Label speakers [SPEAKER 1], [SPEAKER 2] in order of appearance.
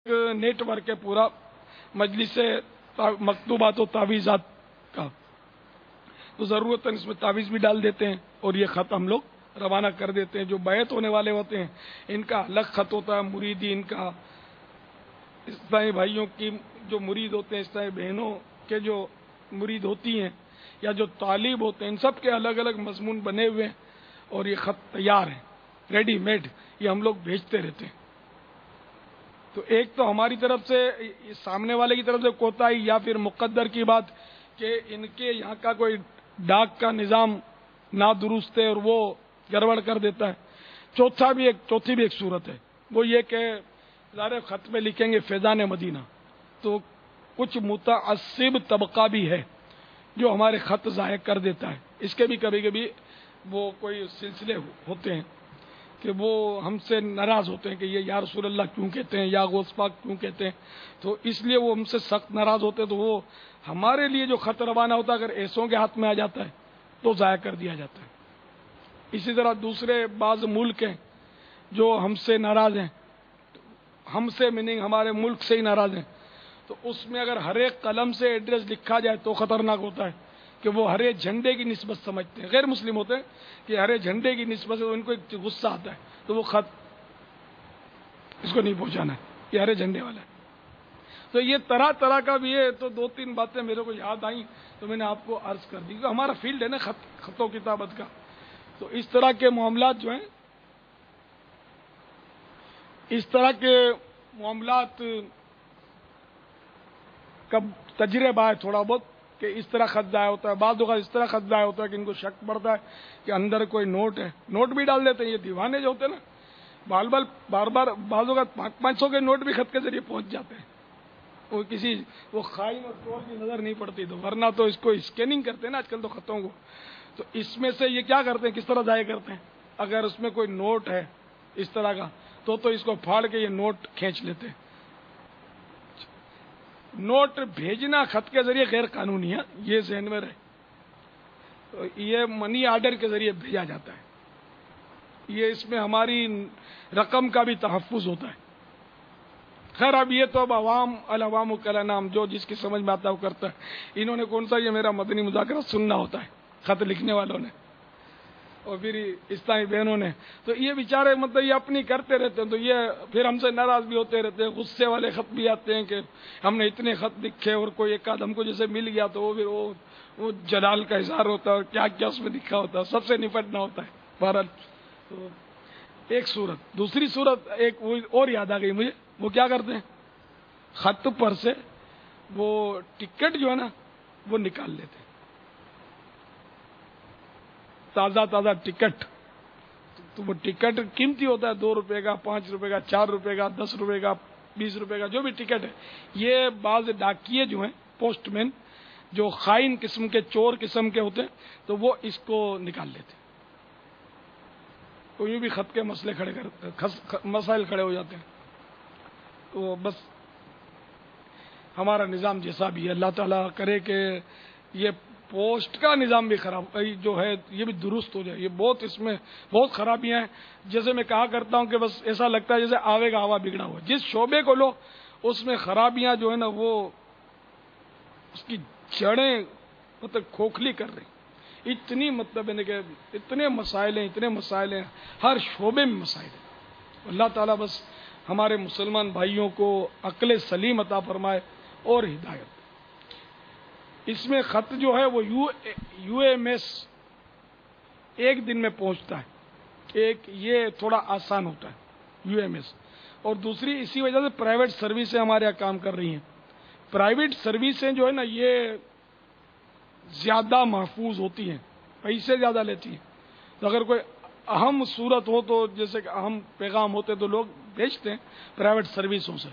[SPEAKER 1] Net work ہے پورا مجلس مکتوبات و تعویذات کا، تو ضرورت ہے اس میں تعویذ بھی ڈال دیتے ہیں اور یہ خط ہم لوگ روانہ کر دیتے ہیں۔ جو بیعت ہونے والے ہوتے ہیں ان کا الگ خط ہوتا ہے، مریدین کا، عیسائی بھائیوں کی جو مرید ہوتے ہیں، عیسائی بہنوں کے جو مرید ہوتی ہیں یا جو طالب ہوتے ہیں، ان سب کے الگ الگ مضمون بنے ہوئے ہیں اور یہ خط تیار ہیں، ریڈی میڈ، یہ ہم لوگ بھیجتے رہتے ہیں۔ تو ایک تو ہماری طرف سے سامنے والے کی طرف سے کوتاہی یا پھر مقدر کی بات کہ ان کے یہاں کا کوئی ڈاک کا نظام نادرست ہے اور وہ گڑبڑ کر دیتا ہے۔ چوتھی بھی ایک صورت ہے، وہ یہ کہ ظاہر خط میں لکھیں گے فیضان مدینہ، تو کچھ متعصب طبقہ بھی ہے جو ہمارے خط ضائع کر دیتا ہے۔ اس کے بھی کبھی کبھی وہ کوئی سلسلے ہوتے ہیں کہ وہ ہم سے ناراض ہوتے ہیں کہ یہ یا رسول اللہ کیوں کہتے ہیں، یا غوث پاک کیوں کہتے ہیں، تو اس لیے وہ ہم سے سخت ناراض ہوتے ہیں۔ تو وہ ہمارے لیے جو خط روانہ ہوتا ہے اگر ایسوں کے ہاتھ میں آ جاتا ہے تو ضائع کر دیا جاتا ہے۔ اسی طرح دوسرے بعض ملک ہیں جو ہم سے ناراض ہیں، ہم سے میننگ ہمارے ملک سے ہی ناراض ہیں، تو اس میں اگر ہر ایک قلم سے ایڈریس لکھا جائے تو خطرناک ہوتا ہے کہ وہ ہرے جھنڈے کی نسبت سمجھتے ہیں، غیر مسلم ہوتے ہیں کہ ہرے جھنڈے کی نسبت سے ان کو ایک غصہ آتا ہے، تو وہ خط اس کو نہیں پہنچانا ہے، یہ ہرے جھنڈے والا ہے۔ تو یہ طرح طرح کا بھی ہے۔ تو دو تین باتیں میرے کو یاد آئیں تو میں نے آپ کو عرض کر دی، کیونکہ ہمارا فیلڈ ہے نا خط و کتابت کا۔ تو اس طرح کے معاملات جو ہیں، اس طرح کے معاملات کا تجربہ ہے تھوڑا بہت کہ اس طرح خط ضائع ہوتا ہے، بعض اوقات اس طرح خط ضائع ہوتا ہے کہ ان کو شک پڑتا ہے کہ اندر کوئی نوٹ ہے، نوٹ بھی ڈال دیتے ہیں۔ یہ دیوانے جو ہوتے ہیں نا، بار بار بعض اوقات 500 کے نوٹ بھی خط کے ذریعے پہنچ جاتے ہیں، وہ خائن اور چور کی نظر نہیں پڑتی، تو ورنہ تو اس کو اسکیننگ کرتے ہیں نا آج کل تو خطوں کو۔ تو اس میں سے یہ کیا کرتے ہیں، کس طرح ضائع کرتے ہیں، اگر اس میں کوئی نوٹ ہے اس طرح کا تو اس کو پھاڑ کے یہ نوٹ کھینچ لیتے ہیں۔ نوٹ بھیجنا خط کے ذریعے غیر قانونی ہے، یہ ذہن میں رہے۔ تو یہ منی آرڈر کے ذریعے بھیجا جاتا ہے، یہ اس میں ہماری رقم کا بھی تحفظ ہوتا ہے۔ خیر اب یہ تو اب العوام کالانام، جو جس کی سمجھ میں آتا ہے وہ کرتا ہے۔ انہوں نے کون سا یہ میرا مدنی مذاکرہ سننا ہوتا ہے، خط لکھنے والوں نے اور پھر اسلامی بہنوں نے، تو یہ بیچارے مطلب یہ اپنی کرتے رہتے ہیں، تو یہ پھر ہم سے ناراض بھی ہوتے رہتے ہیں۔ غصے والے خط بھی آتے ہیں کہ ہم نے اتنے خط لکھے اور کوئی ایک آدھ ہم کو جیسے مل گیا تو وہ جلال کا اظہار ہوتا ہے اور کیا کیا اس میں لکھا ہوتا ہے، سب سے نپٹنا ہوتا ہے۔ بہرحال تو ایک صورت، دوسری صورت ایک اور یاد آ گئی مجھے، وہ کیا کرتے ہیں، خط پر سے وہ ٹکٹ جو ہے نا وہ نکال لیتے ہیں، تازہ ٹکٹ۔ تو وہ ٹکٹ قیمتی ہوتا ہے، 2 روپے کا، 5 روپے کا، 4 روپے کا، 10 روپے کا، 20 روپے کا، جو بھی ٹکٹ ہے۔ یہ بعض ڈاکیے جو ہیں، پوسٹ مین جو خائن قسم کے، چور قسم کے ہوتے ہیں، تو وہ اس کو نکال لیتے ہیں۔ تو یہ بھی خط کے مسائل کھڑے ہو جاتے ہیں۔ تو بس ہمارا نظام جیسا بھی ہے، اللہ تعالیٰ کرے کہ یہ پوسٹ کا نظام بھی خراب جو ہے یہ بھی درست ہو جائے۔ یہ اس میں بہت خرابیاں ہیں۔ جیسے میں کہا کرتا ہوں کہ بس ایسا لگتا ہے جیسے آوے کا ہوا بگڑا ہوا، جس شعبے کو لو اس میں خرابیاں جو ہے نا وہ اس کی جڑیں مطلب کھوکھلی کر رہی، اتنی مطلب ہے کہ اتنے مسائل ہیں، ہر شعبے میں مسائل ہیں۔ اللہ تعالیٰ بس ہمارے مسلمان بھائیوں کو عقل سلیم عطا فرمائے اور ہدایت۔ اس میں خط جو ہے وہ یو ایم ایس ایک دن میں پہنچتا ہے، یہ تھوڑا آسان ہوتا ہے یو ایم ایس، اور دوسری اسی وجہ سے پرائیویٹ سروسیں ہمارے یہاں کام کر رہی ہیں۔ پرائیویٹ سروسیں جو ہے نا یہ زیادہ محفوظ ہوتی ہیں، پیسے زیادہ لیتی ہیں۔ تو اگر کوئی اہم صورت ہو تو جیسے کہ اہم پیغام ہوتے تو لوگ بھیجتے ہیں پرائیویٹ سروسوں سے۔